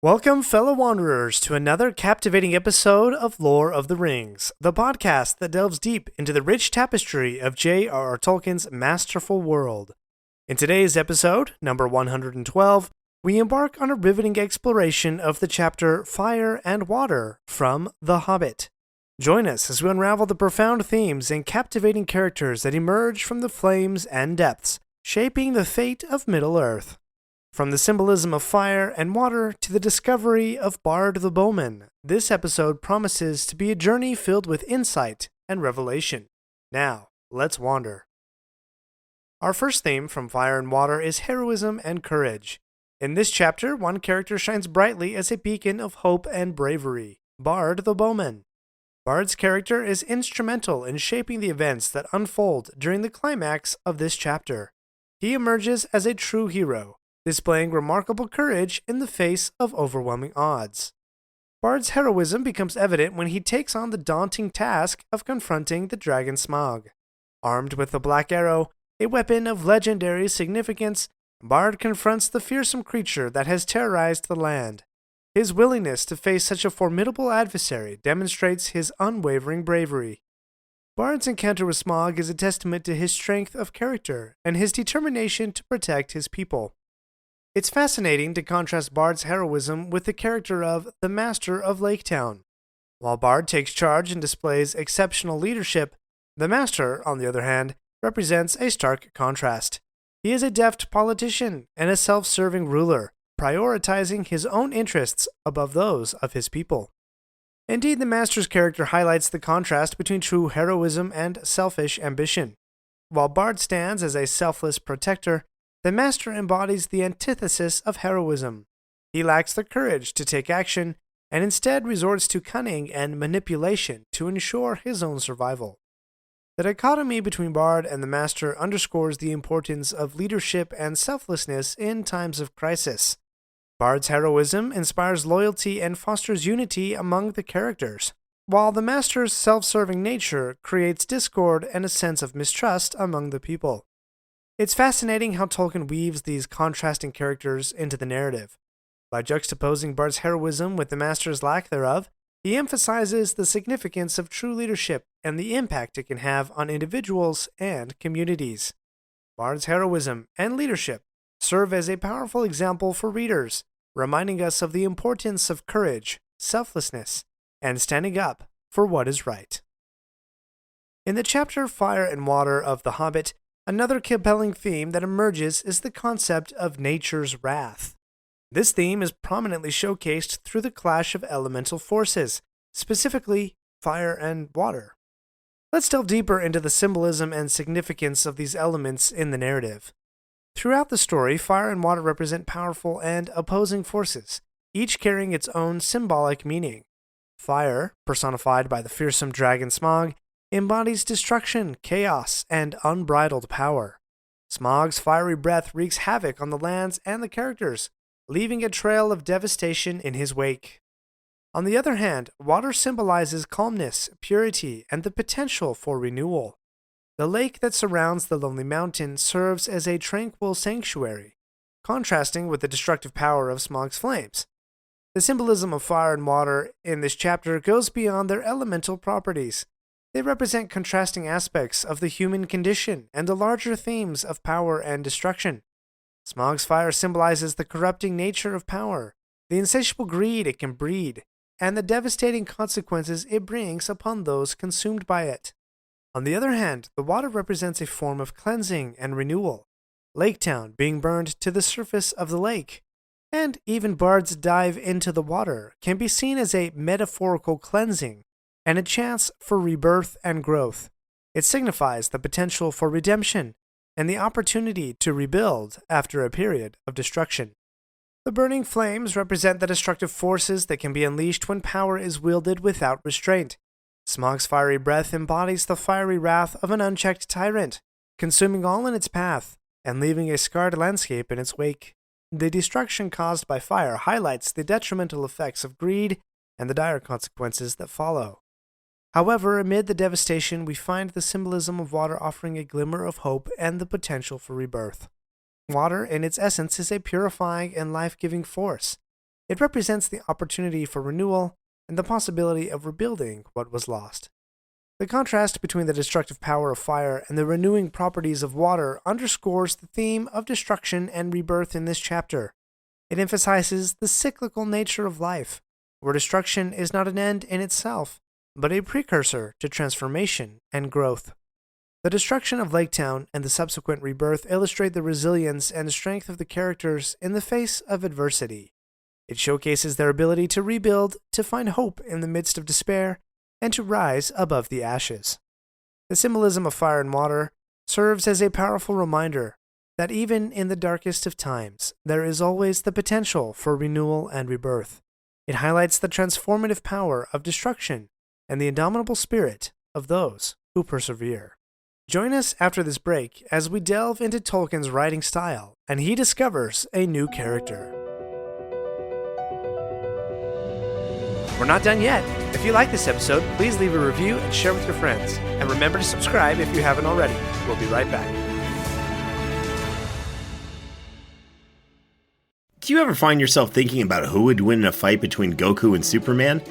Welcome, fellow wanderers, to another captivating episode of Lore of the Rings, the podcast that delves deep into the rich tapestry of J.R.R. Tolkien's masterful world. In today's episode, number 112, we embark on a riveting exploration of the chapter Fire and Water from The Hobbit. Join us as we unravel the profound themes and captivating characters that emerge from the flames and depths, shaping the fate of Middle-earth. From the symbolism of fire and water to the discovery of Bard the Bowman, this episode promises to be a journey filled with insight and revelation. Now, let's wander. Our first theme from Fire and Water is heroism and courage. In this chapter, one character shines brightly as a beacon of hope and bravery, Bard the Bowman. Bard's character is instrumental in shaping the events that unfold during the climax of this chapter. He emerges as a true hero, displaying remarkable courage in the face of overwhelming odds. Bard's heroism becomes evident when he takes on the daunting task of confronting the dragon Smaug. Armed with the Black Arrow, a weapon of legendary significance, Bard confronts the fearsome creature that has terrorized the land. His willingness to face such a formidable adversary demonstrates his unwavering bravery. Bard's encounter with Smaug is a testament to his strength of character and his determination to protect his people. It's fascinating to contrast Bard's heroism with the character of the Master of Laketown. While Bard takes charge and displays exceptional leadership, the Master, on the other hand, represents a stark contrast. He is a deft politician and a self-serving ruler, prioritizing his own interests above those of his people. Indeed, the Master's character highlights the contrast between true heroism and selfish ambition. While Bard stands as a selfless protector, the Master embodies the antithesis of heroism. He lacks the courage to take action and instead resorts to cunning and manipulation to ensure his own survival. The dichotomy between Bard and the Master underscores the importance of leadership and selflessness in times of crisis. Bard's heroism inspires loyalty and fosters unity among the characters, while the Master's self-serving nature creates discord and a sense of mistrust among the people. It's fascinating how Tolkien weaves these contrasting characters into the narrative. By juxtaposing Bard's heroism with the Master's lack thereof, he emphasizes the significance of true leadership and the impact it can have on individuals and communities. Bard's heroism and leadership serve as a powerful example for readers, reminding us of the importance of courage, selflessness, and standing up for what is right. In the chapter Fire and Water of The Hobbit, another compelling theme that emerges is the concept of nature's wrath. This theme is prominently showcased through the clash of elemental forces, specifically fire and water. Let's delve deeper into the symbolism and significance of these elements in the narrative. Throughout the story, fire and water represent powerful and opposing forces, each carrying its own symbolic meaning. Fire, personified by the fearsome dragon Smaug, embodies destruction, chaos, and unbridled power. Smaug's fiery breath wreaks havoc on the lands and the characters, leaving a trail of devastation in his wake. On the other hand, water symbolizes calmness, purity, and the potential for renewal. The lake that surrounds the lonely mountain serves as a tranquil sanctuary, contrasting with the destructive power of Smaug's flames. The symbolism of fire and water in this chapter goes beyond their elemental properties. They represent contrasting aspects of the human condition and the larger themes of power and destruction. Smaug's fire symbolizes the corrupting nature of power, the insatiable greed it can breed, and the devastating consequences it brings upon those consumed by it. On the other hand, the water represents a form of cleansing and renewal, Laketown being burned to the surface of the lake. And even Bard's dive into the water can be seen as a metaphorical cleansing and a chance for rebirth and growth. It signifies the potential for redemption and the opportunity to rebuild after a period of destruction. The burning flames represent the destructive forces that can be unleashed when power is wielded without restraint. Smaug's fiery breath embodies the fiery wrath of an unchecked tyrant, consuming all in its path and leaving a scarred landscape in its wake. The destruction caused by fire highlights the detrimental effects of greed and the dire consequences that follow. However, amid the devastation, we find the symbolism of water offering a glimmer of hope and the potential for rebirth. Water, in its essence, is a purifying and life-giving force. It represents the opportunity for renewal and the possibility of rebuilding what was lost. The contrast between the destructive power of fire and the renewing properties of water underscores the theme of destruction and rebirth in this chapter. It emphasizes the cyclical nature of life, where destruction is not an end in itself, but a precursor to transformation and growth. The destruction of Lake Town and the subsequent rebirth illustrate the resilience and strength of the characters in the face of adversity. It showcases their ability to rebuild, to find hope in the midst of despair, and to rise above the ashes. The symbolism of fire and water serves as a powerful reminder that even in the darkest of times, there is always the potential for renewal and rebirth. It highlights the transformative power of destruction and the indomitable spirit of those who persevere. Join us after this break as we delve into Tolkien's writing style and he discovers a new character. We're not done yet. If you like this episode, please leave a review and share with your friends. And remember to subscribe if you haven't already. We'll be right back. Do you ever find yourself thinking about who would win in a fight between Goku and Superman?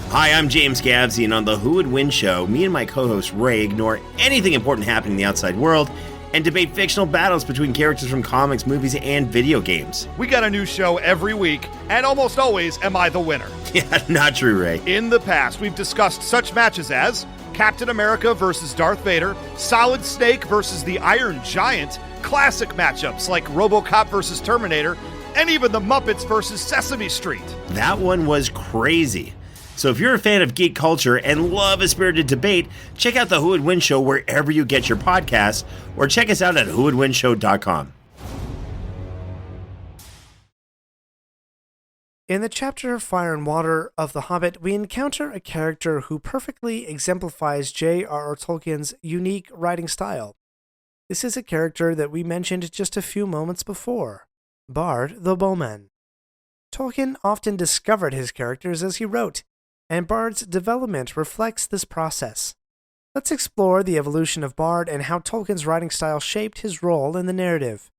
Hi, I'm James Gavsey, and on the Who Would Win show, me and my co-host Ray ignore anything important happening in the outside world and debate fictional battles between characters from comics, movies, and video games. We got a new show every week, and almost always am I the winner. Yeah, not true, Ray. In the past, we've discussed such matches as Captain America versus Darth Vader, Solid Snake versus the Iron Giant, classic matchups like RoboCop versus Terminator, and even the Muppets versus Sesame Street. That one was crazy. So if you're a fan of geek culture and love a spirited debate, check out the Who Would Win show wherever you get your podcasts, or check us out at whowouldwinshow.com. In the chapter Fire and Water of The Hobbit, we encounter a character who perfectly exemplifies J.R.R. Tolkien's unique writing style. This is a character that we mentioned just a few moments before, Bard the Bowman. Tolkien often discovered his characters as he wrote, and Bard's development reflects this process. Let's explore the evolution of Bard and how Tolkien's writing style shaped his role in the narrative.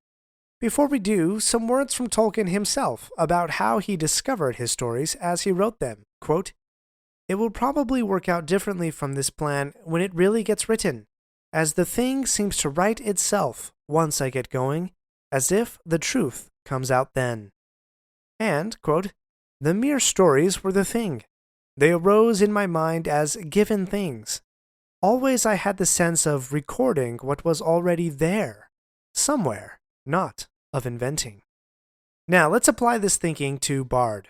Before we do, some words from Tolkien himself about how he discovered his stories as he wrote them. Quote, "It will probably work out differently from this plan when it really gets written, as the thing seems to write itself once I get going, as if the truth comes out then." And, quote, "The mere stories were the thing. They arose in my mind as given things. Always I had the sense of recording what was already there, somewhere, not of inventing." Now let's apply this thinking to Bard.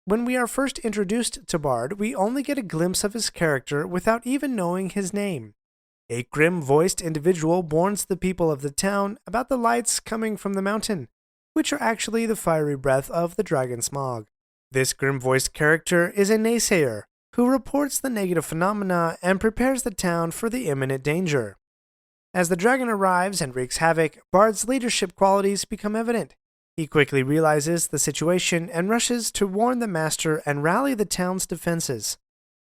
When we are first introduced to Bard, we only get a glimpse of his character without even knowing his name. A grim-voiced individual warns the people of the town about the lights coming from the mountain, which are actually the fiery breath of the dragon Smaug. This grim-voiced character is a naysayer who reports the negative phenomena and prepares the town for the imminent danger. As the dragon arrives and wreaks havoc, Bard's leadership qualities become evident. He quickly realizes the situation and rushes to warn the master and rally the town's defenses.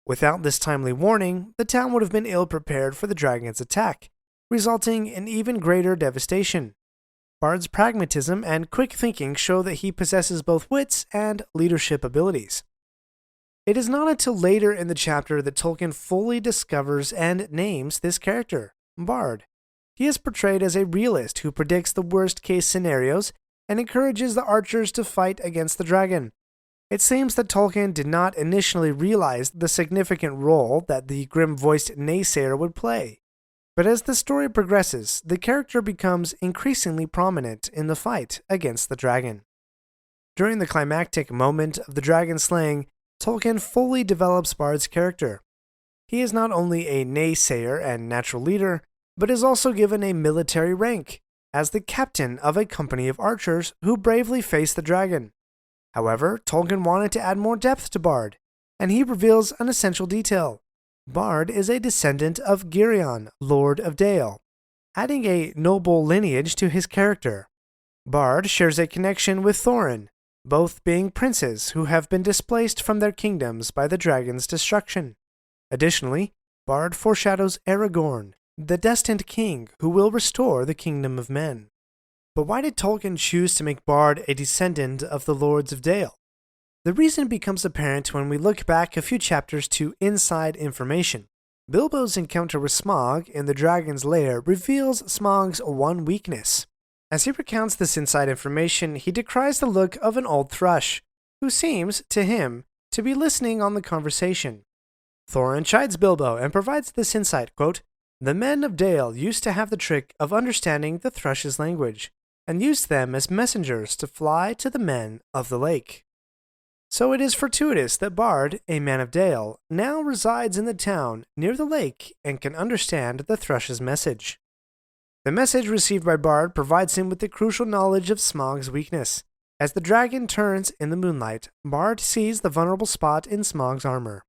Without this timely warning, the town would have been ill-prepared for the dragon's attack, resulting in even greater devastation. Bard's pragmatism and quick thinking show that he possesses both wits and leadership abilities. It is not until later in the chapter that Tolkien fully discovers and names this character, Bard. He is portrayed as a realist who predicts the worst-case scenarios and encourages the archers to fight against the dragon. It seems that Tolkien did not initially realize the significant role that the grim-voiced naysayer would play. But as the story progresses, the character becomes increasingly prominent in the fight against the dragon. During the climactic moment of the dragon slaying, Tolkien fully develops Bard's character. He is not only a naysayer and natural leader, but is also given a military rank, as the captain of a company of archers who bravely face the dragon. However, Tolkien wanted to add more depth to Bard, and he reveals an essential detail. Bard is a descendant of Girion, Lord of Dale, adding a noble lineage to his character. Bard shares a connection with Thorin, both being princes who have been displaced from their kingdoms by the dragon's destruction. Additionally, Bard foreshadows Aragorn, the destined king who will restore the kingdom of men. But why did Tolkien choose to make Bard a descendant of the Lords of Dale? The reason becomes apparent when we look back a few chapters to Inside Information. Bilbo's encounter with Smaug in the dragon's lair reveals Smaug's one weakness. As he recounts this inside information, he decries the look of an old thrush, who seems, to him, to be listening on the conversation. Thorin chides Bilbo and provides this insight, quote, "The men of Dale used to have the trick of understanding the thrush's language, and used them as messengers to fly to the men of the lake." So it is fortuitous that Bard, a man of Dale, now resides in the town near the lake and can understand the thrush's message. The message received by Bard provides him with the crucial knowledge of Smaug's weakness. As the dragon turns in the moonlight, Bard sees the vulnerable spot in Smaug's armor.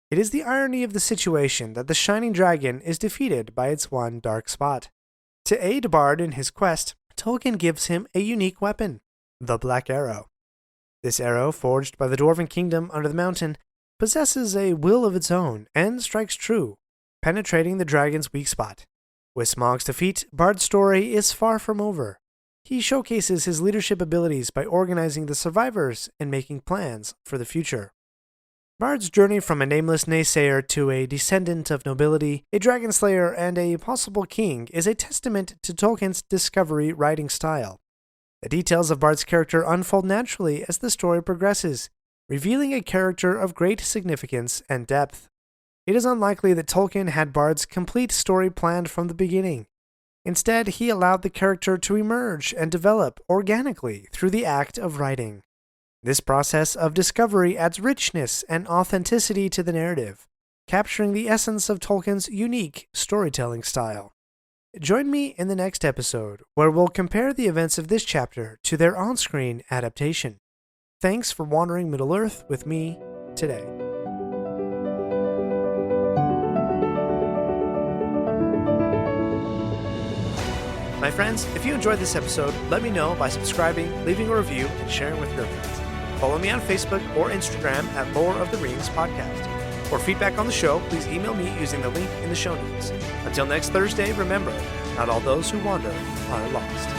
It is the irony of the situation that the shining dragon is defeated by its one dark spot. To aid Bard in his quest, Tolkien gives him a unique weapon, the Black Arrow. This arrow, forged by the Dwarven Kingdom under the mountain, possesses a will of its own and strikes true, penetrating the dragon's weak spot. With Smaug's defeat, Bard's story is far from over. He showcases his leadership abilities by organizing the survivors and making plans for the future. Bard's journey from a nameless naysayer to a descendant of nobility, a dragon slayer, and a possible king is a testament to Tolkien's discovery writing style. The details of Bard's character unfold naturally as the story progresses, revealing a character of great significance and depth. It is unlikely that Tolkien had Bard's complete story planned from the beginning. Instead, he allowed the character to emerge and develop organically through the act of writing. This process of discovery adds richness and authenticity to the narrative, capturing the essence of Tolkien's unique storytelling style. Join me in the next episode, where we'll compare the events of this chapter to their on-screen adaptation. Thanks for wandering Middle-earth with me today. My friends, if you enjoyed this episode, let me know by subscribing, leaving a review, and sharing with your friends. Follow me on Facebook or Instagram at Lore of the Rings Podcast. For feedback on the show, please email me using the link in the show notes. Until next Thursday, remember, not all those who wander are lost.